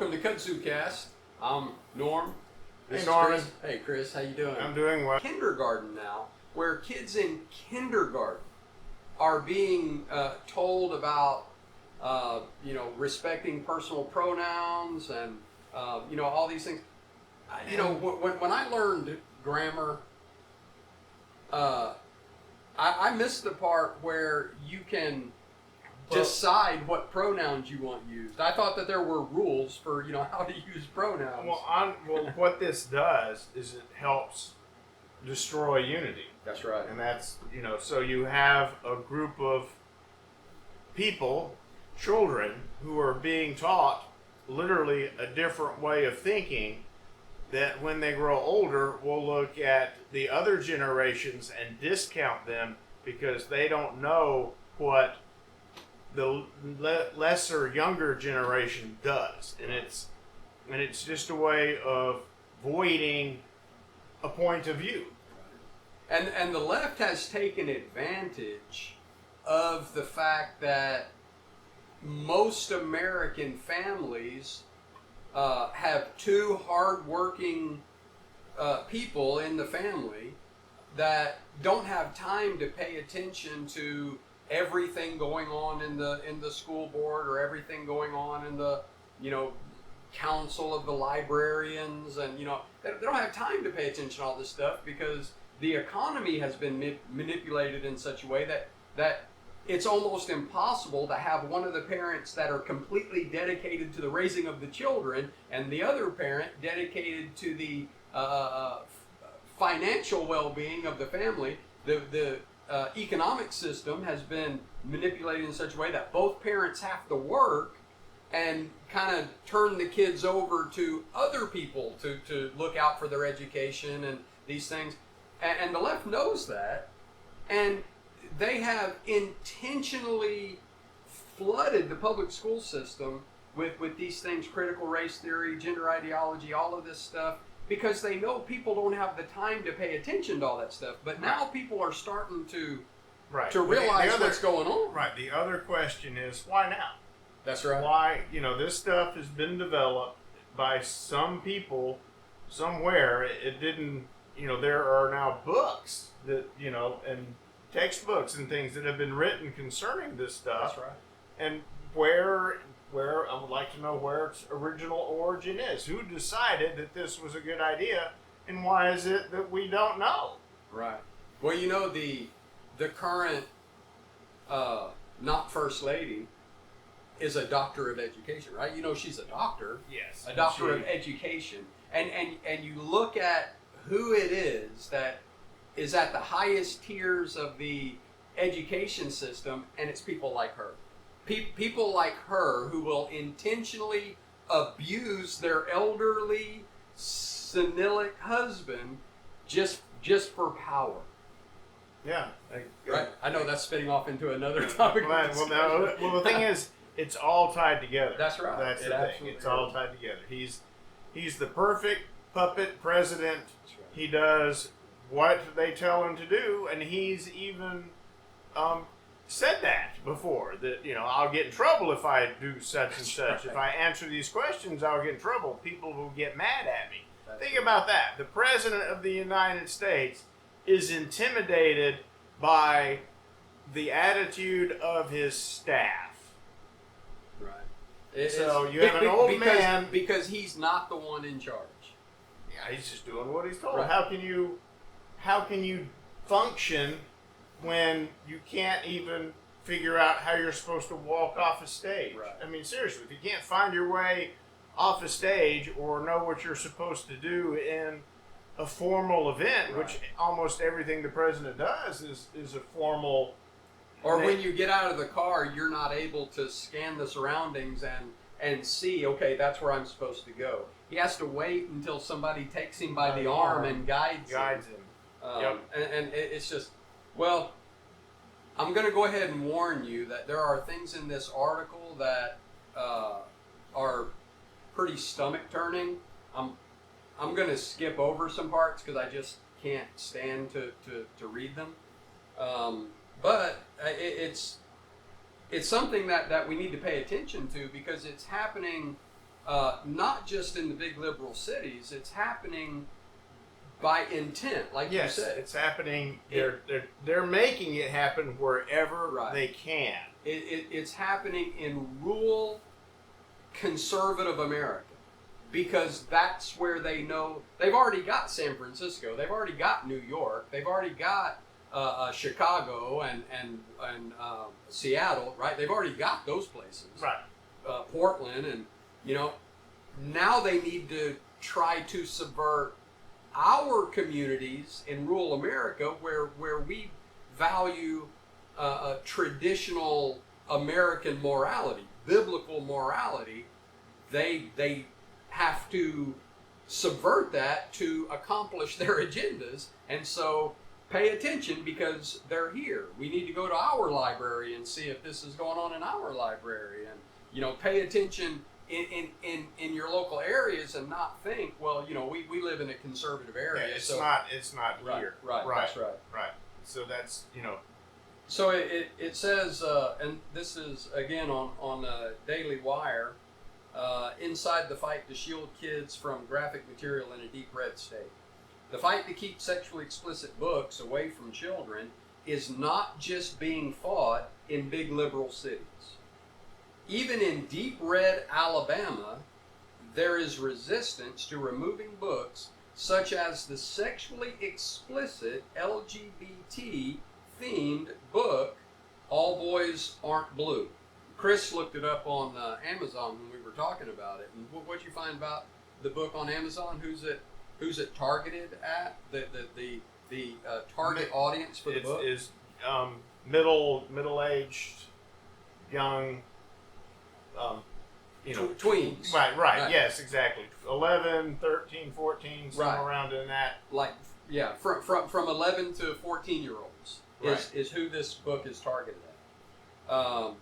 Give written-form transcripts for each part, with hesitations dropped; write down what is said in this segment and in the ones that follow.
welcome to Kudzu Cast. I'm Norm. This Hey, Norman. is Chris. Hey, Chris, how you doing? I'm doing well. Kindergarten now, where kids in kindergarten are being told about, respecting personal pronouns and, all these things. When I learned grammar, I missed the part where you can decide what pronouns you want used. I thought that there were rules for how to use pronouns. Well, what this does is it helps destroy unity. That's right. And that's so you have a group of people, children, who are being taught literally a different way of thinking, that when they grow older will look at the other generations and discount them because they don't know what the lesser younger generation does, and it's just a way of voiding a point of view. And the left has taken advantage of the fact that most American families have two hardworking people in the family that don't have time to pay attention to everything going on in the school board, or everything going on in the council of the librarians, and they don't have time to pay attention to all this stuff because the economy has been manipulated in such a way that it's almost impossible to have one of the parents that are completely dedicated to the raising of the children and the other parent dedicated to the financial well-being of the family. The economic system has been manipulated in such a way that both parents have to work and kind of turn the kids over to other people to look out for their education and these things. And the left knows that, and they have intentionally flooded the public school system with these things: critical race theory, gender ideology, all of this stuff, because they know people don't have the time to pay attention to all that stuff. But now people are starting to realize what's going on. Right. The other question is, why now? That's right. Why, this stuff has been developed by some people somewhere. It didn't, there are now books that, and textbooks and things that have been written concerning this stuff. That's right. And where I would like to know where its original origin is. Who decided that this was a good idea, and why is it that we don't know? Right. Well, the current not first lady is a doctor of education, right? She's a doctor. Yes. A doctor of education. And you look at who it is that is at the highest tiers of the education system, and it's people like her. People like her who will intentionally abuse their elderly, senilic husband just for power. Yeah. Right. I know that's spinning off into another topic. Well, the thing is, it's all tied together. That's right. That's the thing. It's all tied together. He's the perfect puppet president. That's right. He does what they tell him to do, and he's even said that before, that I'll get in trouble if I do such and such. Right. If I answer these questions, I'll get in trouble. People will get mad at me. Think about that. The president of the United States is intimidated by the attitude of his staff. Right. So you have an old man because he's not the one in charge. Yeah, he's just doing what he's told. Right. How can you function when you can't even figure out how you're supposed to walk off a stage? Right. I mean, seriously, if you can't find your way off a stage or know what you're supposed to do in a formal event, Right. which almost everything the president does is a formal. Or when you get out of the car, you're not able to scan the surroundings and see, okay, that's where I'm supposed to go. He has to wait until somebody takes him by the arm and guides him. Yep. And it's just, well, I'm going to go ahead and warn you that there are things in this article that are pretty stomach-turning. I'm going to skip over some parts because I just can't stand to read them. But it's something that we need to pay attention to, because it's happening not just in the big liberal cities. It's happening by intent, like yes, you said. it's happening. They're making it happen wherever Right. they can. It's happening in rural, conservative America, because that's where they know they've already got San Francisco, they've already got New York, they've already got Chicago and Seattle, right? They've already got those places, Right. Portland, and now they need to try to subvert our communities in rural America, where we value traditional American morality, biblical morality. They have to subvert that to accomplish their agendas, and so pay attention, because they're here. We need to go to our library and see if this is going on in our library, and pay attention in your local areas, and not think, well, we live in a conservative area. Yeah, it's so not right, here. Right, Right. that's right. Right. So that's So it says, and this is again on Daily Wire, inside the fight to shield kids from graphic material in a deep red state. The fight to keep sexually explicit books away from children is not just being fought in big liberal cities. Even in deep red Alabama, there is resistance to removing books such as the sexually explicit LGBT themed book, All Boys Aren't Blue. Chris looked it up on Amazon when we were talking about it. And what'd you find about the book on Amazon? Who's it targeted at? The target audience for the book is middle-aged, young, tweens. Right. Yes, exactly. 11, 13, 14, somewhere around in that. From 11 to 14-year-olds is who this book is targeted at.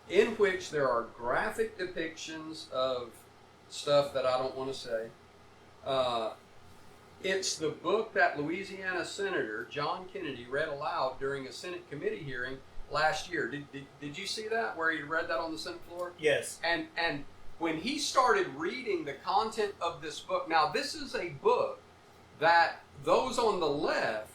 In which there are graphic depictions of stuff that I don't want to say. It's the book that Louisiana Senator John Kennedy read aloud during a Senate committee hearing last year. Did you see that, where he read that on the Senate floor? Yes. And when he started reading the content of this book, now this is a book that those on the left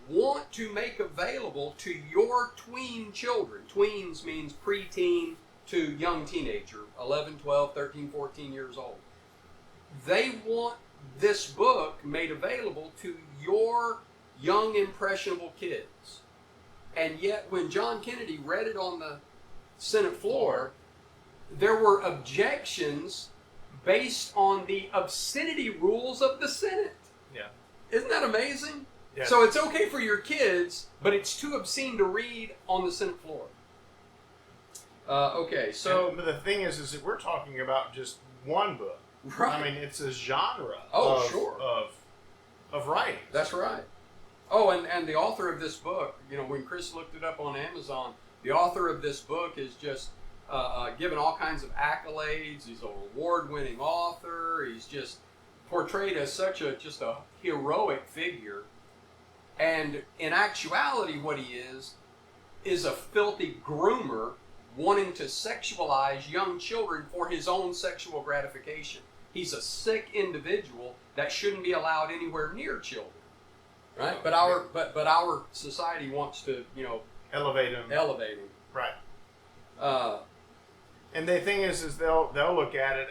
want to make available to your tween children. Tweens means preteen to young teenager, 11, 12, 13, 14 years old. They want this book made available to your young, impressionable kids. And yet, when John Kennedy read it on the Senate floor, there were objections based on the obscenity rules of the Senate. Yeah. Isn't that amazing? Yes. So it's okay for your kids, but it's too obscene to read on the Senate floor. But the thing is that we're talking about just one book. Right. I mean, it's a genre of writing. That's right. Oh, and the author of this book, when Chris looked it up on Amazon, the author of this book is just given all kinds of accolades. He's an award-winning author. He's just portrayed as such a heroic figure. And in actuality, what he is a filthy groomer wanting to sexualize young children for his own sexual gratification. He's a sick individual that shouldn't be allowed anywhere near children, right? But our society wants to, elevate him. Right. And the thing is they'll look at it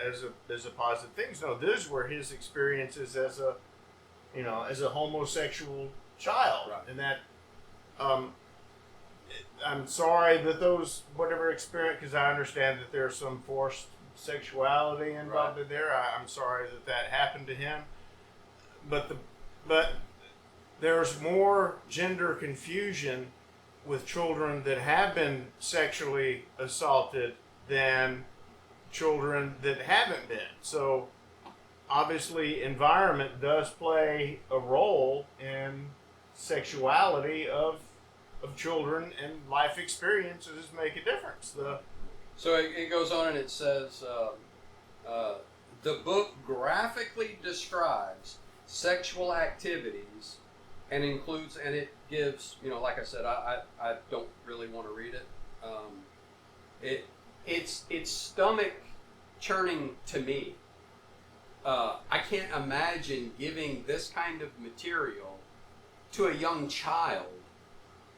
as a positive thing. No, these were his experiences as a homosexual child, right. And that I'm sorry that those whatever experience, because I understand that there's some forced sexuality involved in there. I'm sorry that happened to him, but there's more gender confusion with children that have been sexually assaulted than children that haven't been. So obviously environment does play a role in sexuality of children, and life experiences make a difference. So it goes on and it says, the book graphically describes sexual activities and includes, and it gives, like I said, I don't really want to read it. Its stomach churning to me. I can't imagine giving this kind of material to a young child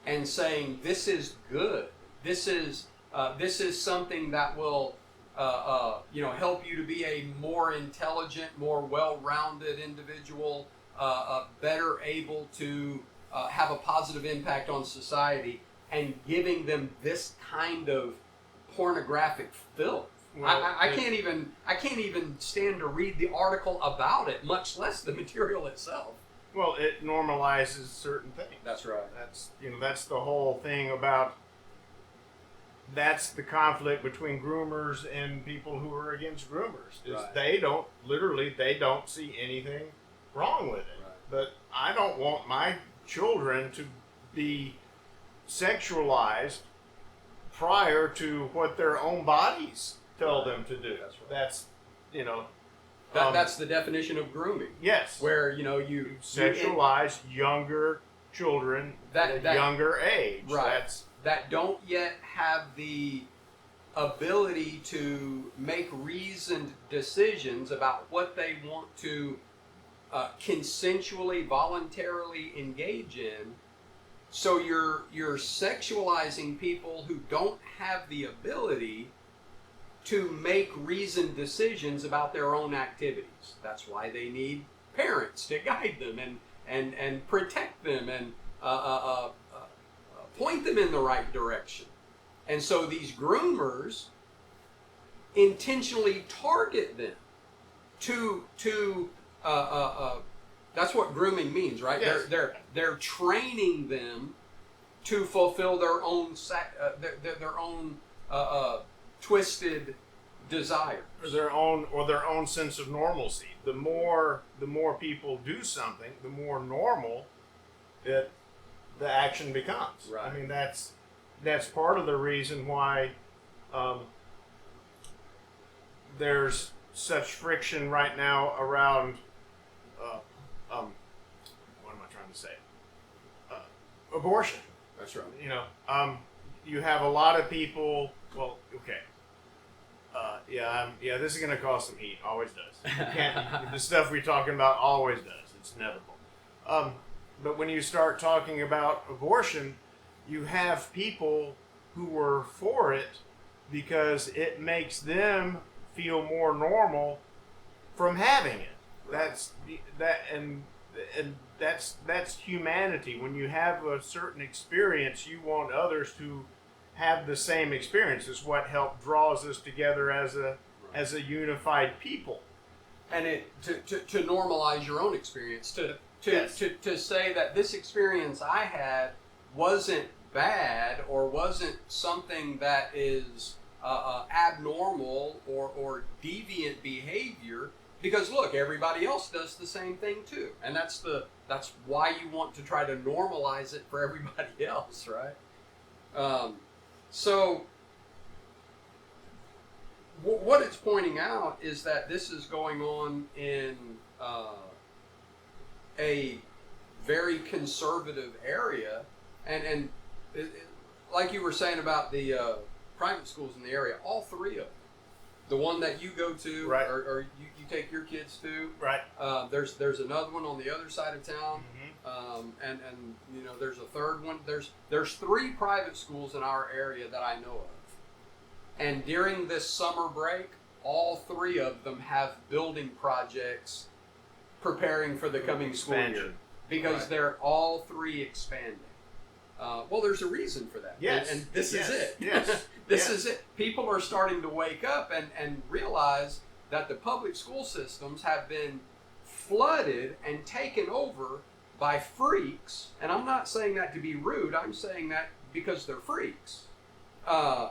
and saying this is good. This is something that will help you to be a more intelligent, more well-rounded individual, better able to have a positive impact on society, and giving them this kind of pornographic filth. Well, I can't even stand to read the article about it, much less the material itself. Well, it normalizes certain things. That's right. That's the whole thing about. That's the conflict between groomers and people who are against groomers. Is Right. They don't see anything wrong with it. Right. But I don't want my children to be sexualized prior to what their own bodies tell them to do. That's right. That's That's the definition of grooming. yes. Where you Sexualize younger children at a younger age. Right. That don't yet have the ability to make reasoned decisions about what they want to consensually, voluntarily engage in. So you're sexualizing people who don't have the ability to make reasoned decisions about their own activities. That's why they need parents to guide them and protect them and point them in the right direction. And so these groomers intentionally target them to that's what grooming means, right? Yes. They're training them to fulfill their own their own twisted desires, or their own sense of normalcy. The more people do something, the more normal the action becomes. Right. I mean, that's part of the reason why there's such friction right now around what am I trying to say? Abortion. That's right. You have a lot of people. Well, okay. This is going to cause some heat. Always does. The stuff we're talking about always does. It's inevitable. But when you start talking about abortion, you have people who were for it because it makes them feel more normal from having it. That's humanity. When you have a certain experience, you want others to have the same experience. It's what helped draws us together as a unified people. And to normalize your own experience, to say that this experience I had wasn't bad or wasn't something that is abnormal or deviant behavior, because look, everybody else does the same thing too, and that's why you want to try to normalize it for everybody else, right? So what it's pointing out is that this is going on in a very conservative area, and like you were saying about the private schools in the area, all three of them, the one that you go to, right, or you take your kids to, right. There's another one on the other side of town, and there's a third one. There's 3 private schools in our area that I know of, and during this summer break, all 3 of them have building projects preparing for the coming school year, because they're all 3 expanding. Well, there's a reason for that. Yes. And this is it. Yes. This is it. People are starting to wake up and realize that the public school systems have been flooded and taken over by freaks. And I'm not saying that to be rude. I'm saying that because they're freaks. And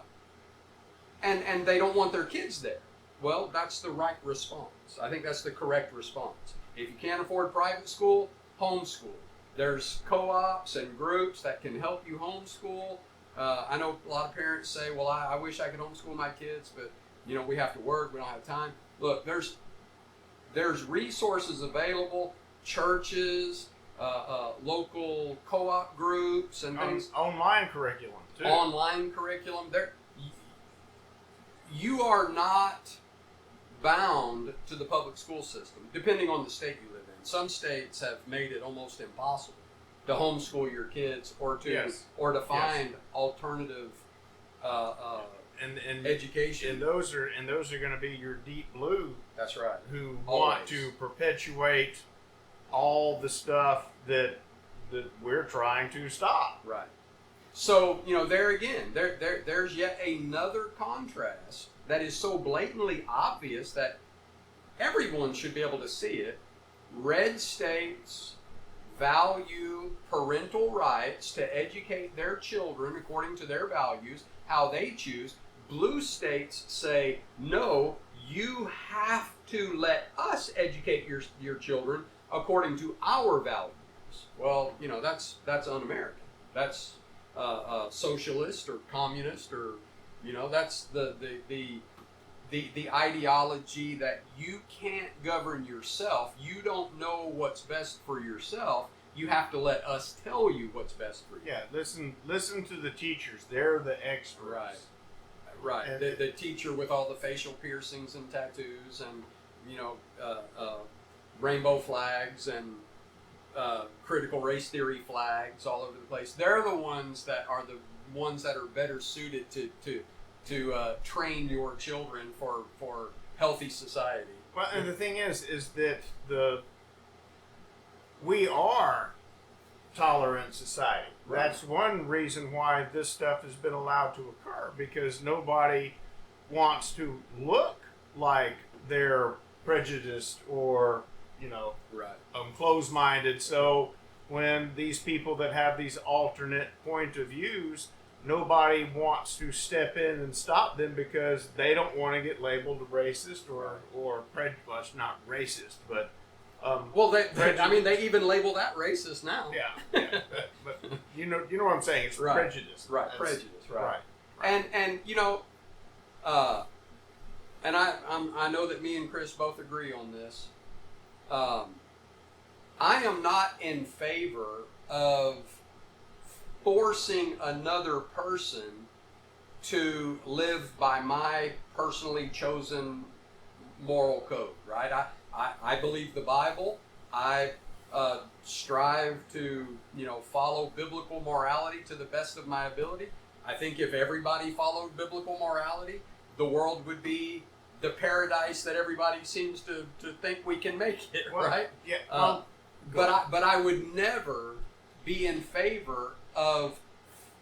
they don't want their kids there. Well, that's the right response. I think that's the correct response. If you can't afford private school, homeschool. There's co-ops and groups that can help you homeschool. I know a lot of parents say, well, I wish I could homeschool my kids, but we have to work, we don't have time. Look, there's resources available, churches, local co-op groups and things. Online curriculum, too. Online curriculum. You are not bound to the public school system, depending on the state you live in. Some states have made it almost impossible to homeschool your kids or to Yes. or to find alternative and education. And those are going to be your deep blue. That's right. Who Always. want to perpetuate all the stuff that we're trying to stop. Right. So, there again, there's yet another contrast that is so blatantly obvious that everyone should be able to see it. Red states value parental rights to educate their children according to their values, how they choose. Blue states say, no, you have to let us educate your children according to our values. Well, that's un-American. That's socialist or communist, or that's the ideology that you can't govern yourself. You don't know what's best for yourself. You have to let us tell you what's best for you. Yeah, listen to the teachers. They're the experts. Right. And The teacher with all the facial piercings and tattoos and rainbow flags and critical race theory flags all over the place. They're the ones that are better suited to train your children for healthy society. Well, and the thing is that we are tolerant society. Right. That's one reason why this stuff has been allowed to occur, because nobody wants to look like they're prejudiced or Right. closed-minded. So when these people that have these alternate point of views, nobody wants to step in and stop them because they don't want to get labeled racist or prejudiced. Not racist, but they even label that racist now. yeah. But you know what I'm saying? It's Right. prejudice. Right, That's- prejudice. Right. Right. And and I know that me and Chris both agree on this. I am not in favor of forcing another person to live by my personally chosen moral code, right? I believe the Bible. I strive to, follow biblical morality to the best of my ability. I think if everybody followed biblical morality, the world would be the paradise that everybody seems to think we can make it, Well, right? Yeah. But I would never be in favor of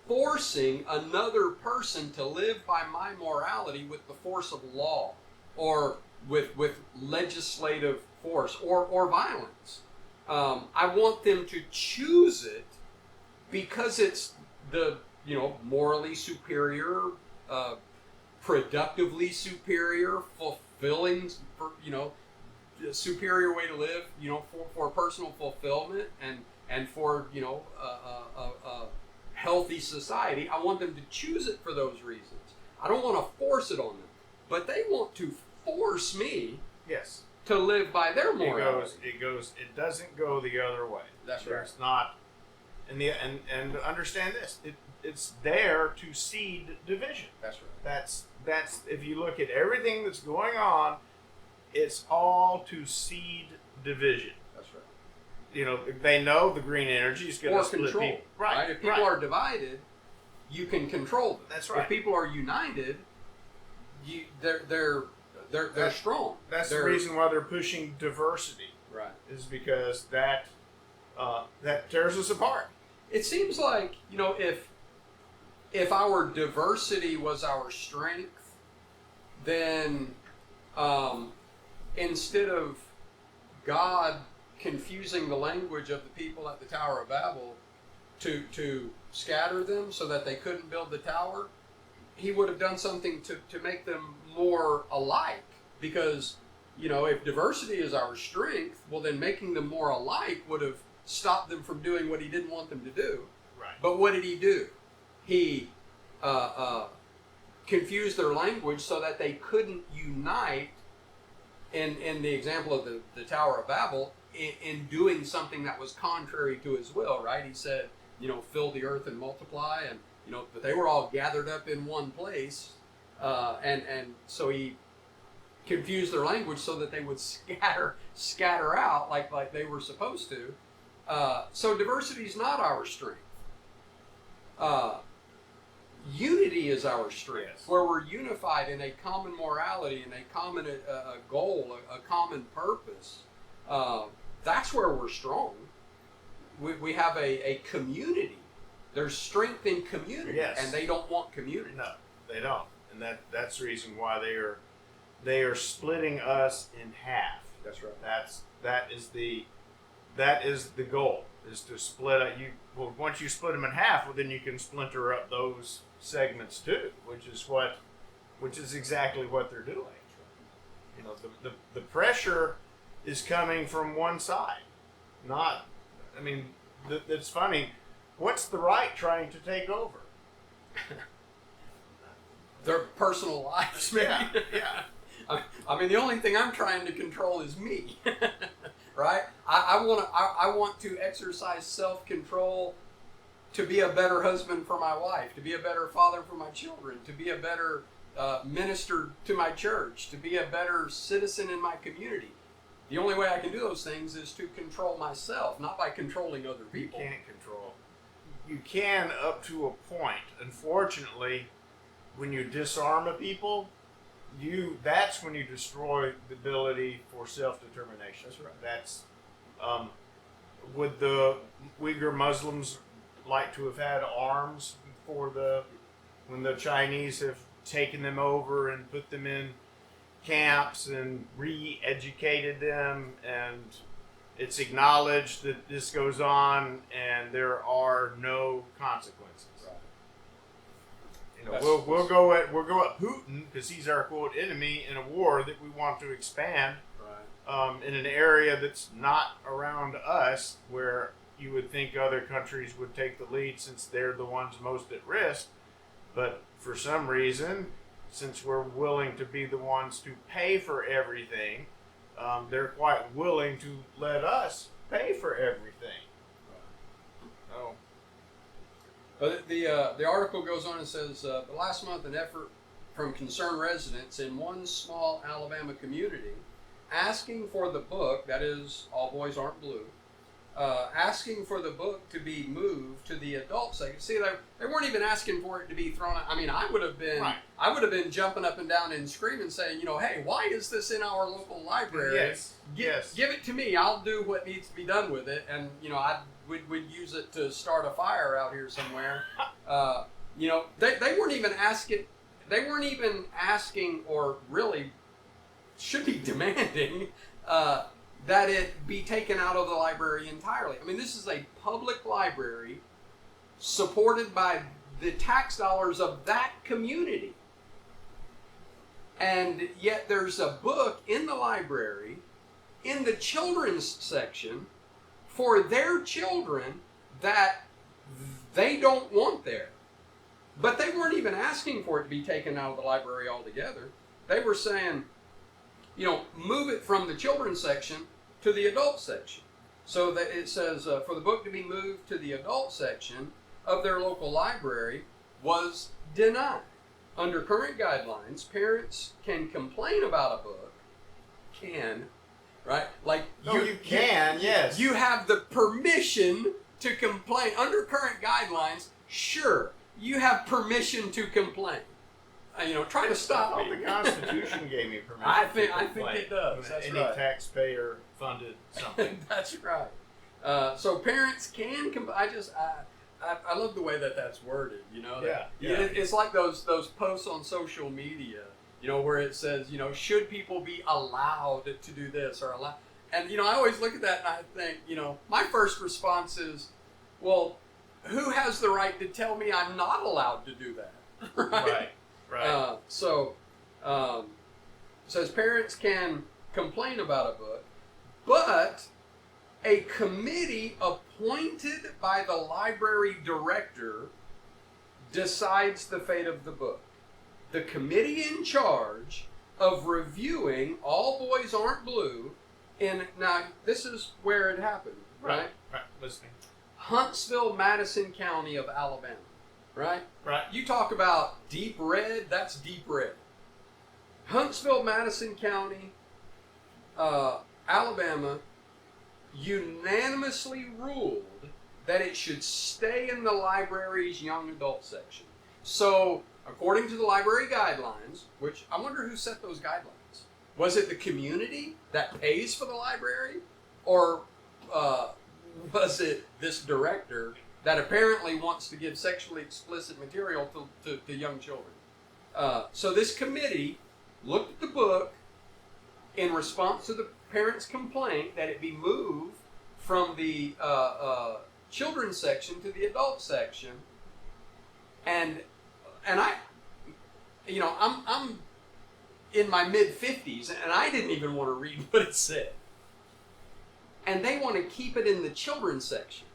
forcing another person to live by my morality with the force of law or with legislative force or violence. I want them to choose it because it's the morally superior, productively superior, fulfilling, superior way to live, for personal fulfillment and for a healthy society. I want them to choose it for those reasons. I don't want to force it on them, but they want to force me Yes. to live by their morality. It doesn't go the other way. That's right. There's not, and understand this. It's there to seed division. That's right. That's if you look at everything that's going on, it's all to seed division. That's right. They know the green energy is going Or to split control. people. Right. If people are divided, you can control them. That's right. If people are united, they're strong. That's the reason why they're pushing diversity. Right. Is because that tears us apart. It seems like, if our diversity was our strength, then instead of God confusing the language of the people at the Tower of Babel to scatter them so that they couldn't build the tower, he would have done something to make them more alike. Because, if diversity is our strength, well, then making them more alike would have stopped them from doing what he didn't want them to do. Right. But what did he do? He confused their language so that they couldn't unite in the example of the Tower of Babel in doing something that was contrary to his will, right? He said, fill the earth and multiply, and but they were all gathered up in one place, and so he confuse their language so that they would scatter out like they were supposed to. So diversity is not our strength. Unity is our strength, Yes. where we're unified in a common morality and a common goal, a common purpose. That's where we're strong. We have a community. There's strength in community, Yes. and they don't want community. No, they don't, and that's the reason why they are splitting us in half. That's right. That is the goal, is to split up. Once you split them in half, well, then you can splinter up those segments too, which is exactly what they're doing. You know, the pressure is coming from one side, not. I mean, it's funny. What's the right trying to take over? Their personal lives, maybe. Yeah. I mean, the only thing I'm trying to control is me, right? I want to exercise self-control to be a better husband for my wife, to be a better father for my children, to be a better minister to my church, to be a better citizen in my community. The only way I can do those things is to control myself, not by controlling other people. You can't control. You can up to a point. Unfortunately, when you disarm a people, that's when you destroy the ability for self-determination. That's right. That's would the Uyghur Muslims like to have had arms when the Chinese have taken them over and put them in camps and re-educated them, and it's acknowledged that this goes on and there are no consequences. You know, we'll go at Putin because he's our quote enemy in a war that we want to expand in an area that's not around us, where you would think other countries would take the lead since they're the ones most at risk. But for some reason, since we're willing to be the ones to pay for everything, they're quite willing to let us pay for everything. Oh. But the article goes on and says, last month an effort from concerned residents in one small Alabama community asking for the book, that is, All Boys Aren't Blue, asking for the book to be moved to the adult section. See, they weren't even asking for it to be thrown out. I mean, I would have been jumping up and down and screaming, saying, hey, why is this in our local library? Yes. Give it to me. I'll do what needs to be done with it. And, we'd use it to start a fire out here somewhere. They weren't even asking. They weren't even asking, or really should be demanding, that it be taken out of the library entirely. I mean, this is a public library supported by the tax dollars of that community. And yet there's a book in the library, in the children's section, for their children that they don't want there. But they weren't even asking for it to be taken out of the library altogether. They were saying, move it from the children's section to the adult section. So that it says, for the book to be moved to the adult section of their local library was denied. Under current guidelines, parents can complain about a book. Right? Like you can, yes. You have the permission to complain. Under current guidelines, sure, you have permission to complain. Try to stop me. The Constitution gave me permission. I think it does. That's any right. taxpayer funded something. That's right. So parents can. I love the way that's worded. Yeah. It's like those posts on social media. Where it says, should people be allowed to do this or allow? And I always look at that and I think, my first response is, well, who has the right to tell me I'm not allowed to do that? Right. So it says parents can complain about a book, but a committee appointed by the library director decides the fate of the book. The committee in charge of reviewing All Boys Aren't Blue now this is where it happened, right? Right. Listening. Huntsville, Madison County of Alabama, right? Right. You talk about deep red, that's deep red. Huntsville, Madison County, Alabama, unanimously ruled that it should stay in the library's young adult section. So, according to the library guidelines, which I wonder who set those guidelines. Was it the community that pays for the library? Or was it this director that apparently wants to give sexually explicit material to young children? So this committee looked at the book in response to the parents' complaint that it be moved from the children's section to the adult section, and I, I'm in my mid-50s, and I didn't even want to read what it said, and they want to keep it in the children's section,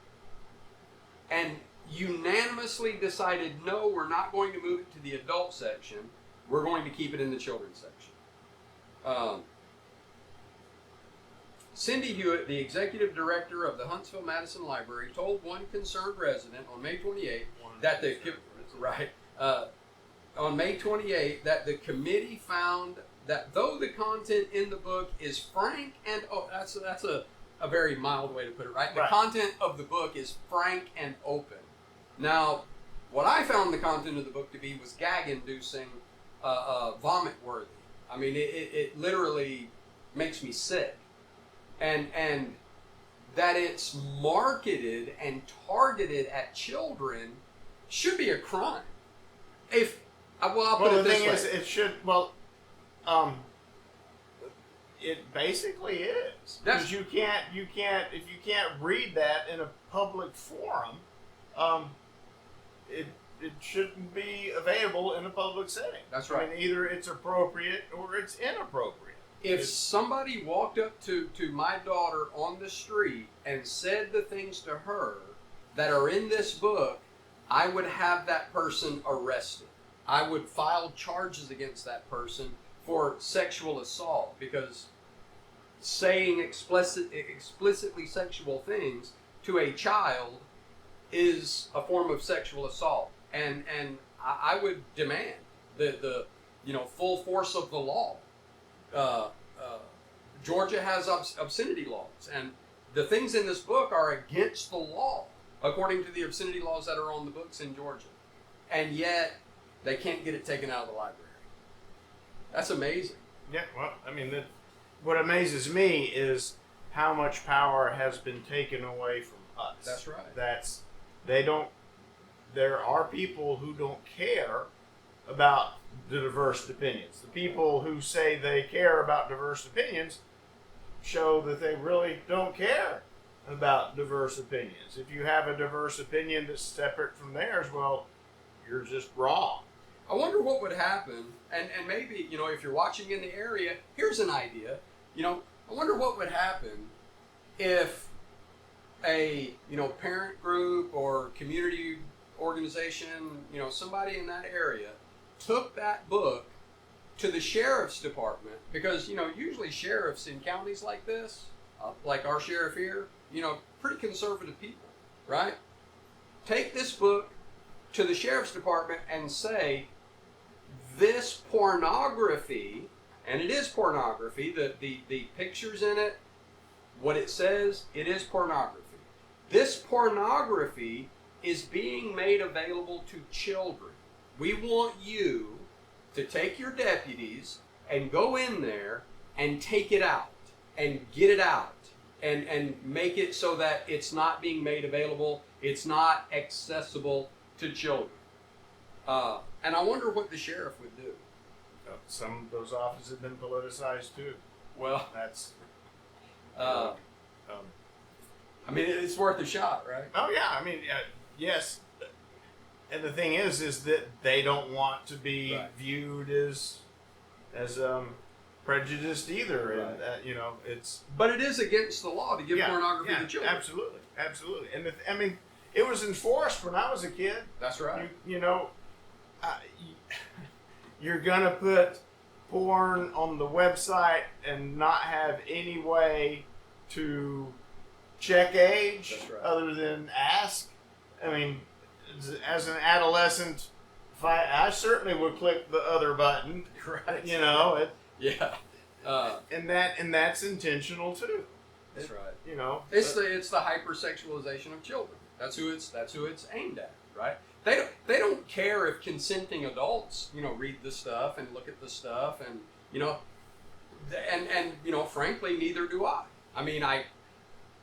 and unanimously decided, no, we're not going to move it to the adult section. We're going to keep it in the children's section. Cindy Hewitt, the executive director of the Huntsville Madison Library, told one concerned resident on May 28 that on May 28 that the committee found that though the content in the book is frank and that's a very mild way to put it, right? The content of the book is frank and open. Now, what I found the content of the book to be was gag-inducing, vomit-worthy. I mean, it literally makes me sick. And that it's marketed and targeted at children should be a crime. I'll put it this way. The thing is, it should, it basically is. Because if you can't read that in a public forum, it shouldn't be available in a public setting. That's right. I mean, either it's appropriate or it's inappropriate. If somebody walked up to my daughter on the street and said the things to her that are in this book, I would have that person arrested. I would file charges against that person for sexual assault, because saying explicitly sexual things to a child is a form of sexual assault, and I would demand the full force of the law. Georgia has obscenity laws, and the things in this book are against the law according to the obscenity laws that are on the books in Georgia, and yet they can't get it taken out of the library. That's amazing. Yeah, well, I mean, what amazes me is how much power has been taken away from us. That's right. There are people who don't care about the diverse opinions. The people who say they care about diverse opinions show that they really don't care about diverse opinions. If you have a diverse opinion that's separate from theirs, well, you're just wrong. I wonder what would happen, and maybe, if you're watching in the area, here's an idea. I wonder what would happen if a, parent group or community organization, somebody in that area took that book to the sheriff's department, because, usually sheriffs in counties like this, like our sheriff here, pretty conservative people, right? Take this book to the sheriff's department and say, this pornography, and it is pornography, the pictures in it, what it says, it is pornography. This pornography is being made available to children. We want you to take your deputies and go in there and take it out and get it out and make it so that it's not being made available, it's not accessible to children. And I wonder what the sheriff would do. Some of those offices have been politicized too. Well, that's. I mean, it's worth a shot, right? Oh yeah, I mean, yes. And the thing is that they don't want to be viewed as prejudiced either, right. And it's. But it is against the law to give pornography to children. Absolutely. And I mean, it was enforced when I was a kid. That's right. You're gonna put porn on the website and not have any way to check age. That's right. Other than ask. I mean, as an adolescent, I certainly would click the other button. Right. You know, Yeah. and that's intentional too. That's right. You know, It's the hypersexualization of children. That's who it's aimed at, right? They don't care if consenting adults, read the stuff and look at the stuff, and frankly, neither do I. I mean,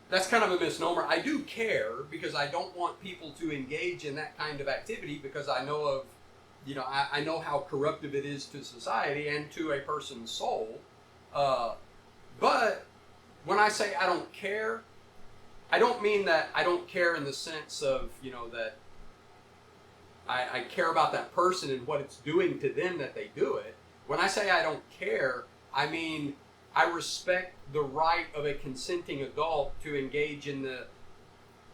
that's kind of a misnomer. I do care because I don't want people to engage in that kind of activity because I know of, I know how corruptive it is to society and to a person's soul. But when I say I don't care, I don't mean that I don't care in the sense of, that I care about that person and what it's doing to them that they do it. When I say I don't care, I mean I respect the right of a consenting adult to engage in the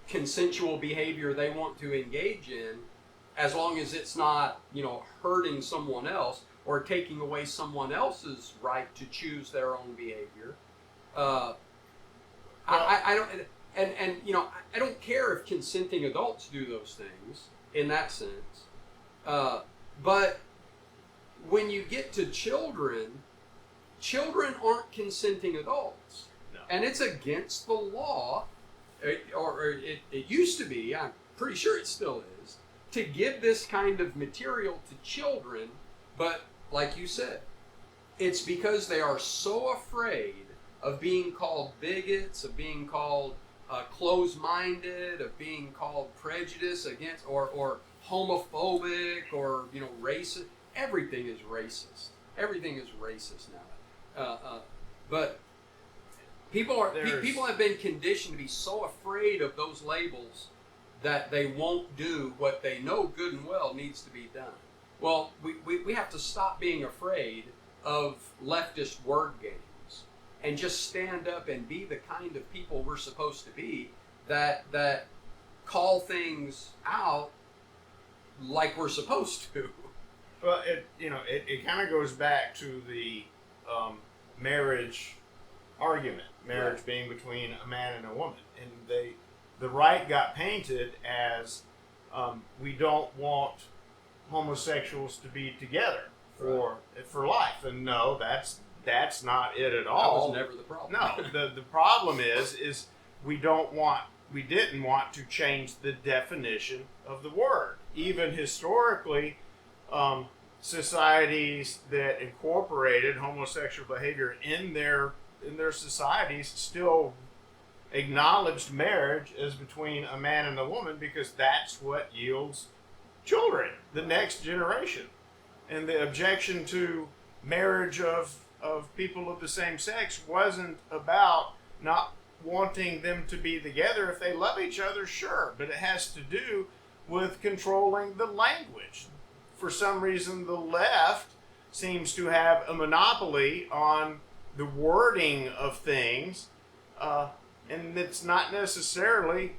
consensual behavior they want to engage in, as long as it's not, hurting someone else or taking away someone else's right to choose their own behavior. I don't, I don't care if consenting adults do those things in that sense. But when you get to children aren't consenting adults. No. And it's against the law, or it used to be, I'm pretty sure it still is, to give this kind of material to children, but like you said, it's because they are so afraid of being called bigots, of being called closed-minded, of being called prejudiced against, or homophobic, or racist. Everything is racist. Everything is racist now. But people have been conditioned to be so afraid of those labels that they won't do what they know good and well needs to be done. Well, we have to stop being afraid of leftist word games and just stand up and be the kind of people we're supposed to be, that call things out like we're supposed to. Well, it kind of goes back to the marriage argument. Marriage being between a man and a woman, and the right got painted as we don't want homosexuals to be together for life, and no, that's not it at all. That was never the problem. No, the problem is we didn't want to change the definition of the word. Even historically, societies that incorporated homosexual behavior in their societies still acknowledged marriage as between a man and a woman, because that's what yields children, the next generation. And the objection to marriage of people of the same sex wasn't about not wanting them to be together. If they love each other, sure, but it has to do with controlling the language. For some reason, the left seems to have a monopoly on the wording of things, and it's not necessarily,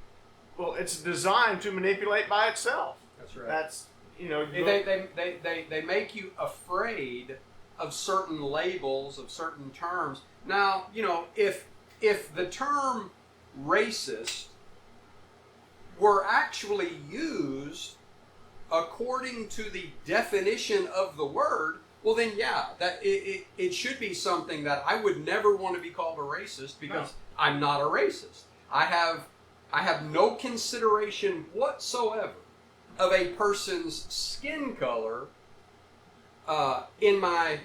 it's designed to manipulate by itself. That's right. That's, they make you afraid of certain labels, of certain terms. Now, if the term racist were actually used according to the definition of the word, well then that it should be something that I would never want to be called a racist, because I'm not a racist. I have no consideration whatsoever of a person's skin color in my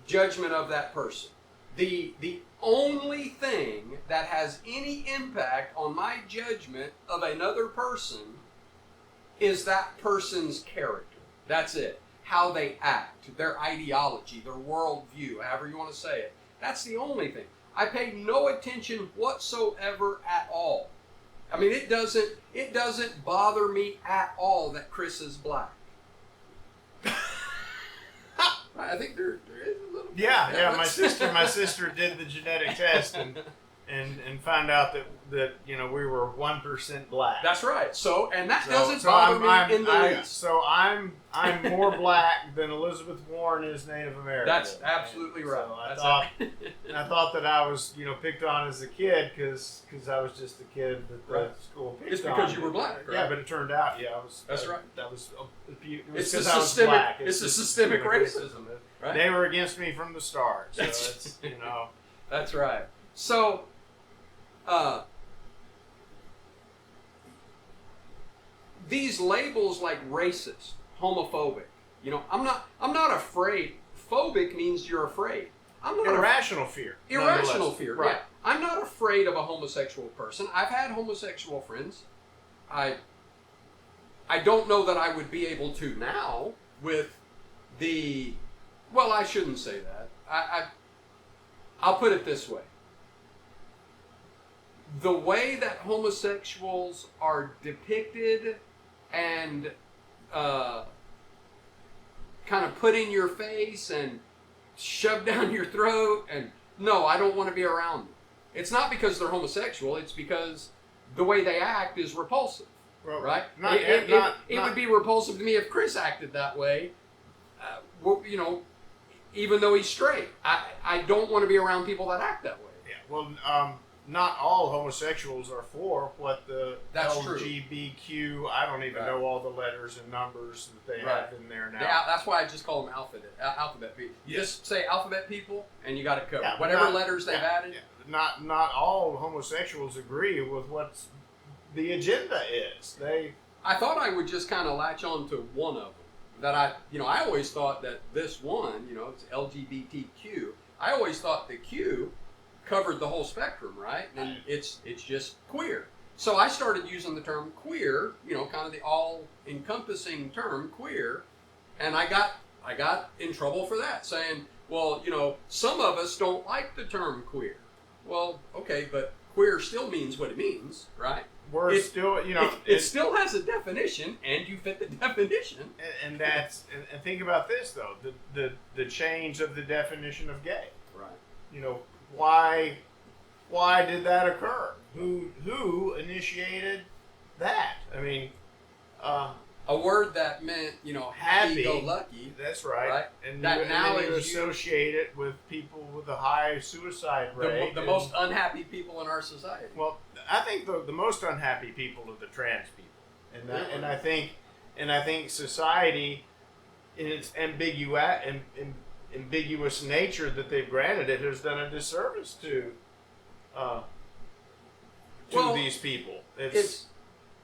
judgment of that person. The only thing that has any impact on my judgment of another person is that person's character. That's it. How they act, their ideology, their worldview, however you want to say it. That's the only thing. I pay no attention whatsoever at all. I mean, it doesn't bother me at all that Chris is black. I think there is a little. Yeah. My sister did the genetic test, and and found out that we were 1% black. That's right. So, and that doesn't bother me in the least. So I'm more black than Elizabeth Warren is Native American. That's absolutely right. So I thought that I was picked on as a kid because I was just a kid that the school picked on. It's because you were black, right? Yeah, but it turned out, I was. That's right. That was. It's the systemic. It's the systemic racism. Right? They were against me from the start. So it's That's right. So. These labels like racist, homophobic, I'm not afraid. Phobic means you're afraid. I'm not irrational fear. Irrational fear. Right. Yeah. I'm not afraid of a homosexual person. I've had homosexual friends. I don't know that I would be able to now with I shouldn't say that. I'll put it this way. The way that homosexuals are depicted and kind of put in your face and shoved down your throat, and no, I don't want to be around them. It's not because they're homosexual, it's because the way they act is repulsive, right? It would be repulsive to me if Chris acted that way, even though he's straight. I don't want to be around people that act that way. Yeah, well, not all homosexuals are for what the That's LGBTQ. True. I don't even know all the letters and numbers that they have in there now. Yeah, that's why I just call them alphabet people. You just say alphabet people, and you got it covered. Yeah, whatever letters they've added. Yeah. Not all homosexuals agree with what the agenda is. I thought I would just kind of latch on to one of them. That I always thought that this one, it's LGBTQ. I always thought the Q covered the whole spectrum, right? And it's just queer. So I started using the term queer, kind of the all-encompassing term queer, and I got in trouble for that, saying, well, some of us don't like the term queer. Well, okay, but queer still means what it means, right? It still has a definition, and you fit the definition. And think about this though, the change of the definition of gay. Right. Why did that occur? Who initiated that? I mean, a word that meant happy-go-lucky. That's right. And that now you associate it with people with a high suicide rate. The most unhappy people in our society. Well, I think the most unhappy people are the trans people, and I think society, in its ambiguous nature that they've granted it, has done a disservice to these people.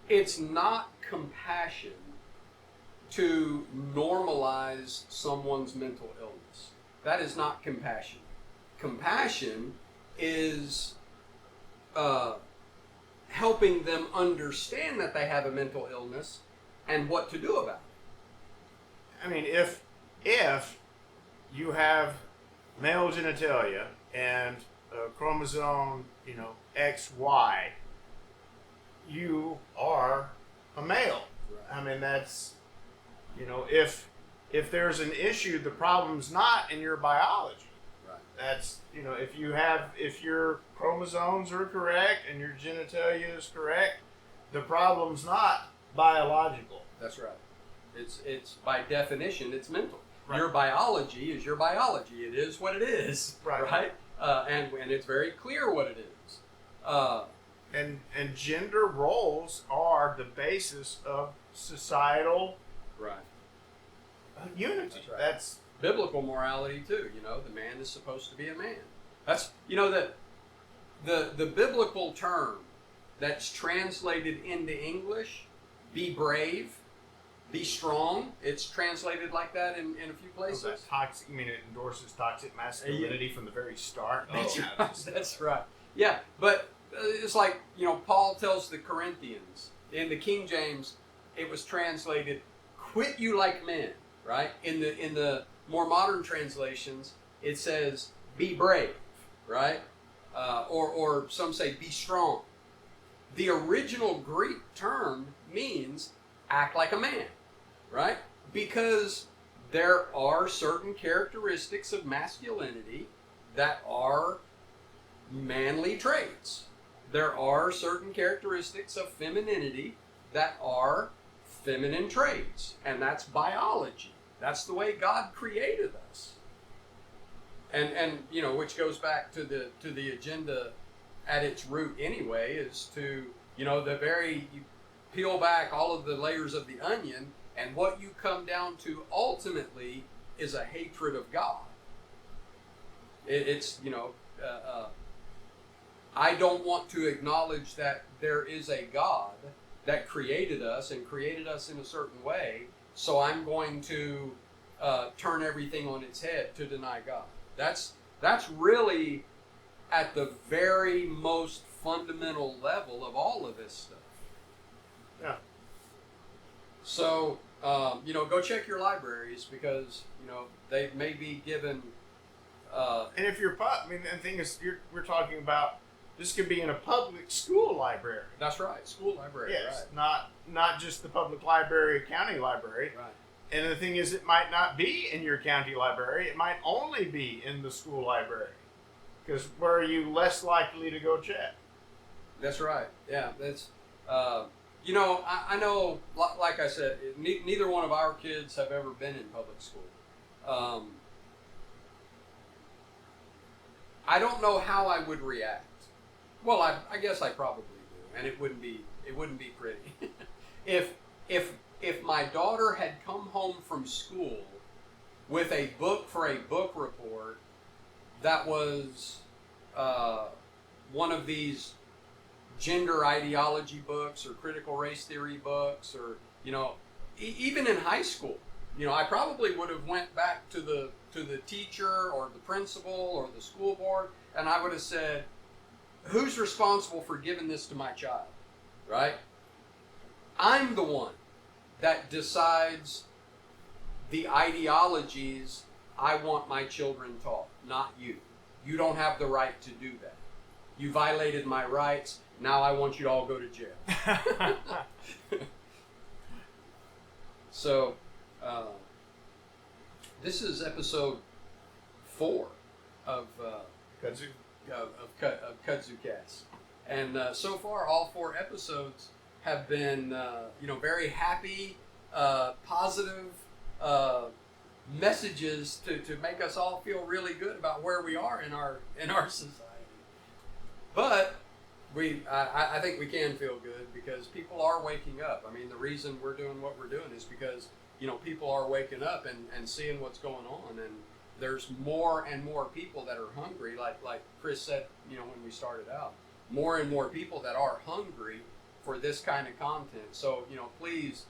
It's not compassion to normalize someone's mental illness. That is not compassion. Compassion is helping them understand that they have a mental illness and what to do about it. I mean, if you have male genitalia and chromosome, XY, you are a male. Right. I mean, that's, if there's an issue, the problem's not in your biology. Right. That's, if your chromosomes are correct and your genitalia is correct, the problem's not biological. That's right. It's by definition, it's mental. Right. Your biology is your biology. It is what it is. Right. And it's very clear what it is. And gender roles are the basis of societal unity. That's right. That's biblical morality too. The man is supposed to be a man. That's the biblical term that's translated into English, be brave, be strong. It's translated like that in a few places. Toxic. You mean it endorses toxic masculinity from the very start? That's right. Yeah, but it's like Paul tells the Corinthians in the King James. It was translated, "Quit you like men." Right? In the more modern translations, it says, "Be brave." Right? Or some say, "Be strong." The original Greek term means act like a man, right? Because there are certain characteristics of masculinity that are manly traits. There are certain characteristics of femininity that are feminine traits, and that's biology. That's the way God created us. And you know, which goes back to the agenda at its root anyway, is to, you know, you peel back all of the layers of the onion, and what you come down to ultimately is a hatred of God. It's, you know, I don't want to acknowledge that there is a God that created us and created us in a certain way, so I'm going to turn everything on its head to deny God. That's really at the very most fundamental level of all of this stuff. Yeah. So, you know, go check your libraries, because, you know, they may be given. And if you're, I mean, the thing is, we're talking about, this could be in a public school library. That's right, school library. Yes, right. not just the public library, county library. Right. And the thing is, it might not be in your county library. It might only be in the school library. Because where are you less likely to go check? That's right. Yeah, that's. You know, I know, like I said, neither one of our kids have ever been in public school. I don't know how I would react. Well, I guess I probably do, and it wouldn't be pretty. if my daughter had come home from school with a book for a book report that was one of these gender ideology books or critical race theory books, or, you know, even in high school, you know, I probably would have went back to the teacher or the principal or the school board, and I would have said, who's responsible for giving this to my child, right? I'm the one that decides the ideologies I want my children taught, not you. You don't have the right to do that. You violated my rights. Now I want you to all go to jail. So, this is episode 4 of Kudzu Cast, and so far all 4 episodes have been, you know, very happy, positive messages to make us all feel really good about where we are in our society. But I think we can feel good because people are waking up. I mean, the reason we're doing what we're doing is because, you know, people are waking up and seeing what's going on, and there's more and more people that are hungry. Like Chris said, you know, when we started out, more and more people that are hungry for this kind of content. So, you know, please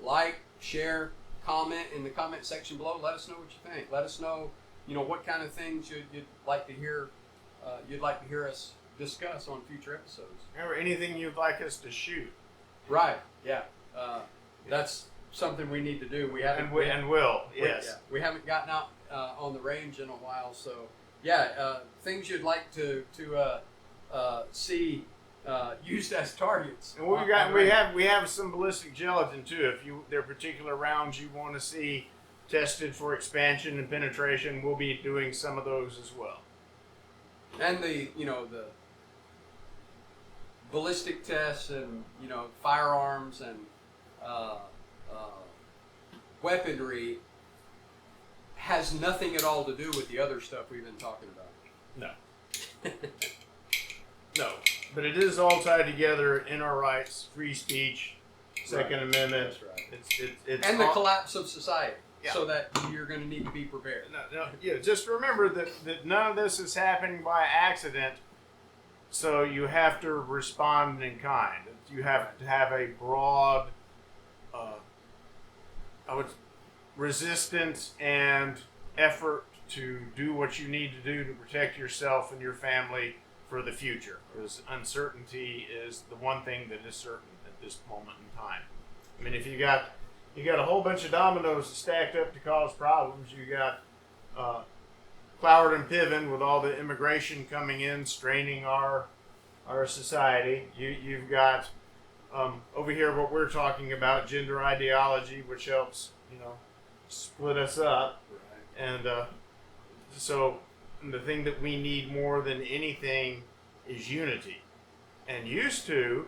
like, share, comment in the comment section below. Let us know what you think. Let us know, you know, what kind of things you'd like to hear. You'd like to hear us discuss on future episodes. Or anything you'd like us to shoot. Right. Yeah. That's something we need to do. We haven't. And will. Yes. We haven't gotten out on the range in a while, so yeah. Things you'd like to see used as targets. And we have some ballistic gelatin too. If there are particular rounds you want to see tested for expansion and penetration, we'll be doing some of those as well. And the ballistic tests and, you know, firearms and weaponry has nothing at all to do with the other stuff we've been talking about. No. No. But it is all tied together in our rights, free speech, Second Amendment. That's right. It's and the collapse of society. Yeah. So that you're going to need to be prepared. Yeah, just remember that none of this is happening by accident, so you have to respond in kind. You have to have a broad resistance and effort to do what you need to do to protect yourself and your family for the future. Because uncertainty is the one thing that is certain at this moment in time. I mean, if you got a whole bunch of dominoes stacked up to cause problems. You got Cloward and Piven with all the immigration coming in, straining our society. You've got over here what we're talking about, gender ideology, which helps, you know, split us up. Right. And so the thing that we need more than anything is unity. And used to,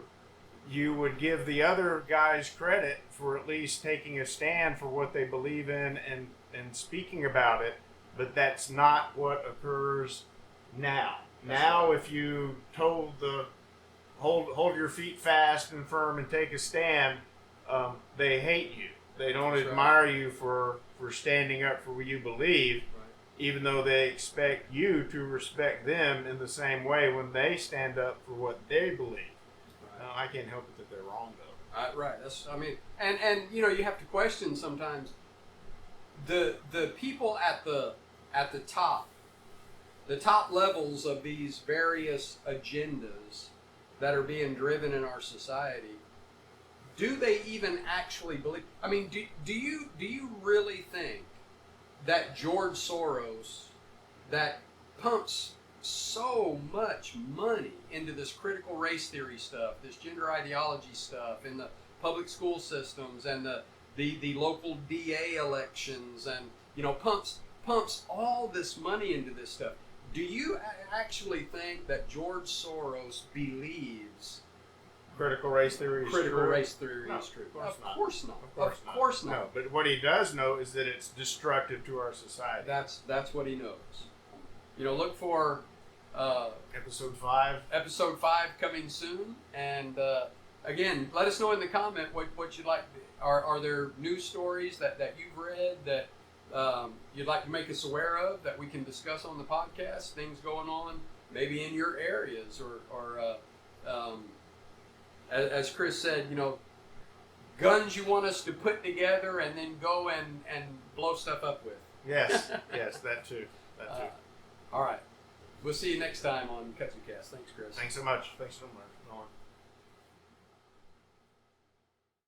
you would give the other guys credit for at least taking a stand for what they believe in and speaking about it, but that's not what occurs now. Now, if you told the hold your feet fast and firm and take a stand, they hate you. They don't admire you for standing up for what you believe, even though they expect you to respect them in the same way when they stand up for what they believe. I can't help it that they're wrong, though. Right. And you know, you have to question sometimes the people at the top, the top levels of these various agendas that are being driven in our society. Do they even actually believe? I mean, do you really think that George Soros, that pumps so much money into this critical race theory stuff, this gender ideology stuff, in the public school systems and the local DA elections, and you know, pumps all this money into this stuff? Do you actually think that George Soros believes critical race theory is critical true? Race theory No, is true? Of Course not. Of course not. No, but what he does know is that it's destructive to our society. That's what he knows. You know, look for episode 5. Episode 5 coming soon, and again, let us know in the comment what you'd like. Are there news stories that you've read that you'd like to make us aware of that we can discuss on the podcast? Things going on maybe in your areas, or as Chris said, you know, guns you want us to put together and then go and blow stuff up with. Yes, that too. All right. We'll see you next time on Kudzu Cast. Thanks, Chris. Thanks so much. Thanks so much, Nolan.